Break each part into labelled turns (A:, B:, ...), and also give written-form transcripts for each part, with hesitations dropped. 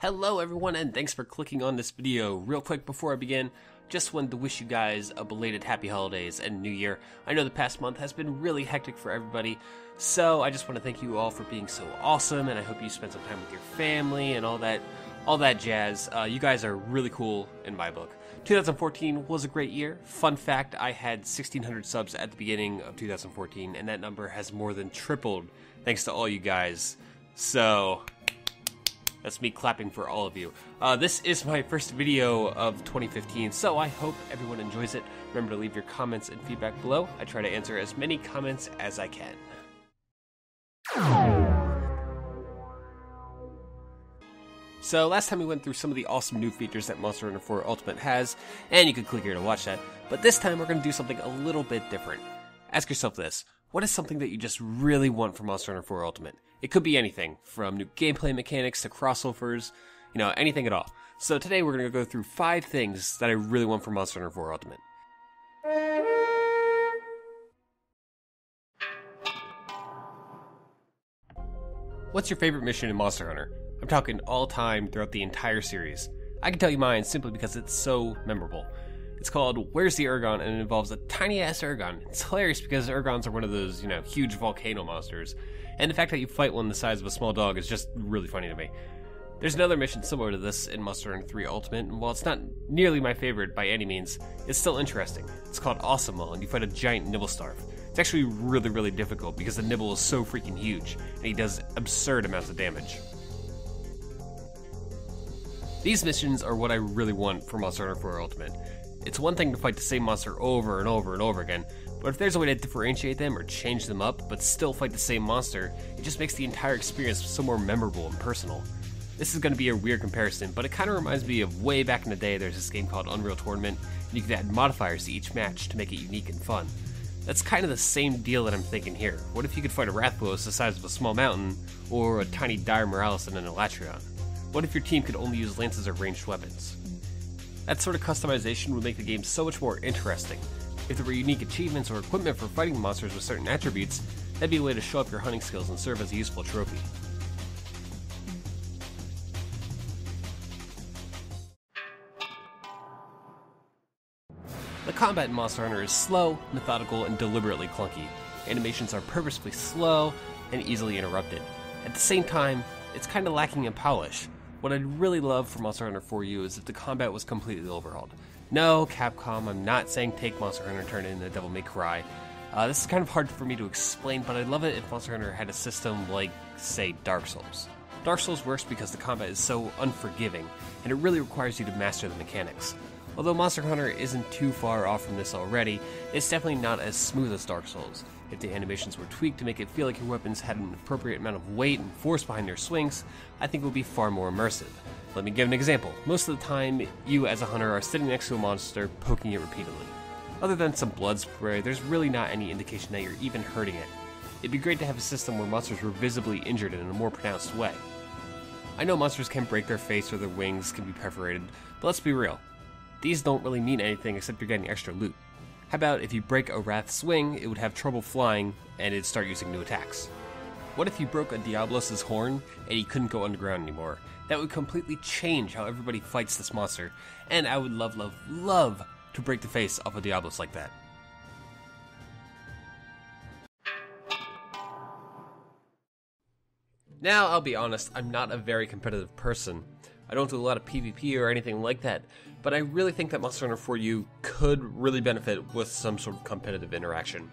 A: Hello everyone, and thanks for clicking on this video. Real quick before I begin, just wanted to wish you guys a belated happy holidays and new year. I know the past month has been really hectic for everybody, so I just want to thank you all for being so awesome, and I hope you spend some time with your family and all that jazz. You guys are really cool in my book. 2014 was a great year. Fun fact, I had 1,600 subs at the beginning of 2014, and that number has more than tripled thanks to all you guys. So that's me clapping for all of you. This is my first video of 2015, so I hope everyone enjoys it. Remember to leave your comments and feedback below. I try to answer as many comments as I can. So last time we went through some of the awesome new features that Monster Hunter 4 Ultimate has, and you can click here to watch that, but this time we're going to do something a little bit different. Ask yourself this: what is something that you just really want from Monster Hunter 4 Ultimate? It could be anything, from new gameplay mechanics to crossovers, anything at all. So today we're going to go through 5 things that I really want from Monster Hunter 4 Ultimate. What's your favorite mission in Monster Hunter? I'm talking all time throughout the entire series. I can tell you mine simply because it's so memorable. It's called Where's the Ergon, and it involves a tiny-ass Ergon. It's hilarious because Ergons are one of those, huge volcano monsters. And the fact that you fight one the size of a small dog is just really funny to me. There's another mission similar to this in Monster Hunter 3 Ultimate, and while it's not nearly my favorite by any means, it's still interesting. It's called Awesome, and you fight a giant Nibblestarf. It's actually really, really difficult because the Nibble is so freaking huge, and he does absurd amounts of damage. These missions are what I really want from Monster Hunter 4 Ultimate. It's one thing to fight the same monster over and over and over again, but if there's a way to differentiate them or change them up, but still fight the same monster, it just makes the entire experience so more memorable and personal. This is going to be a weird comparison, but it kind of reminds me of way back in the day. There's this game called Unreal Tournament, and you can add modifiers to each match to make it unique and fun. That's kind of the same deal that I'm thinking here. What if you could fight a Rathalos the size of a small mountain, or a tiny Dire Morales and an Elatrion? What if your team could only use lances or ranged weapons? That sort of customization would make the game so much more interesting. If there were unique achievements or equipment for fighting monsters with certain attributes, that'd be a way to show up your hunting skills and serve as a useful trophy. The combat in Monster Hunter is slow, methodical, and deliberately clunky. Animations are purposefully slow and easily interrupted. At the same time, it's kind of lacking in polish. What I'd really love for Monster Hunter 4U is if the combat was completely overhauled. No, Capcom, I'm not saying take Monster Hunter and turn it into Devil May Cry. This is kind of hard for me to explain, but I'd love it if Monster Hunter had a system like, say, Dark Souls. Dark Souls works because the combat is so unforgiving, and it really requires you to master the mechanics. Although Monster Hunter isn't too far off from this already, it's definitely not as smooth as Dark Souls. If the animations were tweaked to make it feel like your weapons had an appropriate amount of weight and force behind their swings, I think it would be far more immersive. Let me give an example. Most of the time, you as a hunter are sitting next to a monster, poking it repeatedly. Other than some blood spray, there's really not any indication that you're even hurting it. It'd be great to have a system where monsters were visibly injured in a more pronounced way. I know monsters can break their face or their wings can be perforated, but let's be real. These don't really mean anything except you're getting extra loot. How about if you break a Wrath's wing, it would have trouble flying, and it'd start using new attacks? What if you broke a Diablos' horn, and he couldn't go underground anymore? That would completely change how everybody fights this monster, and I would love, love, love to break the face off a Diablos like that. Now, I'll be honest, I'm not a very competitive person. I don't do a lot of PvP or anything like that, but I really think that Monster Hunter 4U could really benefit with some sort of competitive interaction.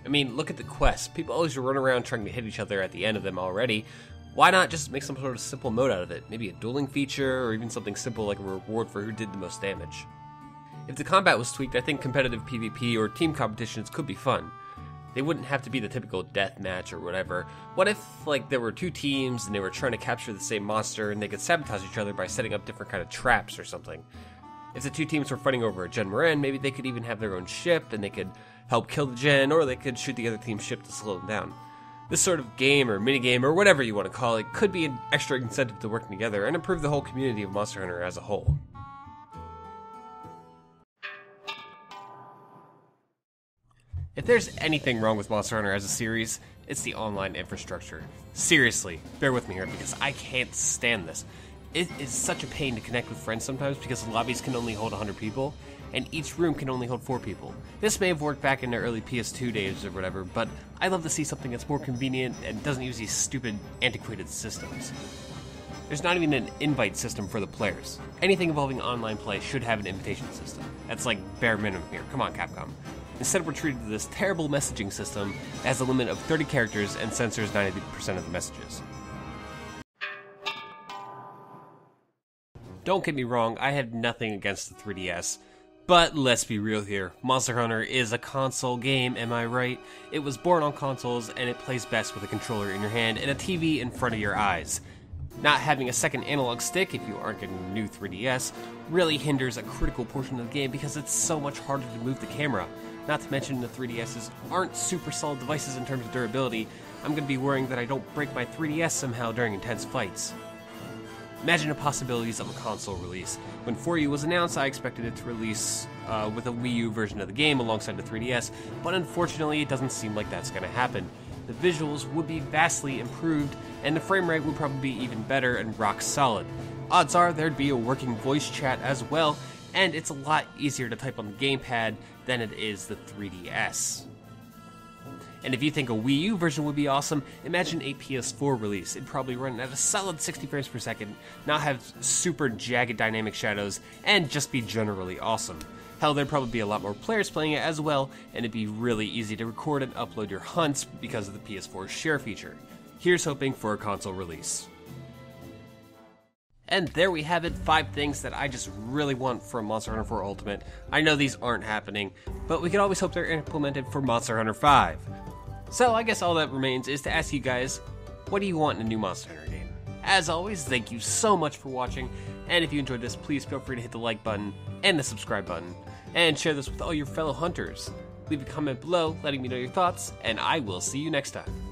A: I mean, look at the quests. People always run around trying to hit each other at the end of them already. Why not just make some sort of simple mode out of it? Maybe a dueling feature, or even something simple like a reward for who did the most damage. If the combat was tweaked, I think competitive PvP or team competitions could be fun. They wouldn't have to be the typical death match or whatever. What if, there were 2 teams and they were trying to capture the same monster and they could sabotage each other by setting up different kind of traps or something? If the 2 teams were fighting over a Gen Moran, maybe they could even have their own ship and they could help kill the Gen, or they could shoot the other team's ship to slow them down. This sort of game or minigame or whatever you want to call it could be an extra incentive to working together and improve the whole community of Monster Hunter as a whole. If there's anything wrong with Monster Hunter as a series, it's the online infrastructure. Seriously, bear with me here because I can't stand this. It is such a pain to connect with friends sometimes because the lobbies can only hold 100 people, and each room can only hold 4 people. This may have worked back in the early PS2 days or whatever, but I love to see something that's more convenient and doesn't use these stupid, antiquated systems. There's not even an invite system for the players. Anything involving online play should have an invitation system. That's like bare minimum here. Come on, Capcom. Instead, we're treated to this terrible messaging system that has a limit of 30 characters and censors 90% of the messages. Don't get me wrong, I have nothing against the 3DS. But let's be real here, Monster Hunter is a console game, am I right? It was born on consoles, and it plays best with a controller in your hand and a TV in front of your eyes. Not having a second analog stick, if you aren't getting a new 3DS, really hinders a critical portion of the game because it's so much harder to move the camera. Not to mention the 3DSs aren't super solid devices in terms of durability. I'm going to be worrying that I don't break my 3DS somehow during intense fights. Imagine the possibilities of a console release. When 4U was announced, I expected it to release with a Wii U version of the game alongside the 3DS, but unfortunately it doesn't seem like that's going to happen. The visuals would be vastly improved, and the frame rate would probably be even better and rock solid. Odds are there'd be a working voice chat as well, and it's a lot easier to type on the gamepad than it is the 3DS. And if you think a Wii U version would be awesome, imagine a PS4 release. It'd probably run at a solid 60 frames per second, not have super jagged dynamic shadows, and just be generally awesome. Hell, there'd probably be a lot more players playing it as well, and it'd be really easy to record and upload your hunts because of the PS4's share feature. Here's hoping for a console release. And there we have it, 5 things that I just really want from Monster Hunter 4 Ultimate. I know these aren't happening, but we can always hope they're implemented for Monster Hunter 5. So I guess all that remains is to ask you guys, what do you want in a new Monster Hunter game? As always, thank you so much for watching, and if you enjoyed this, please feel free to hit the like button and the subscribe button, and share this with all your fellow hunters. Leave a comment below letting me know your thoughts, and I will see you next time.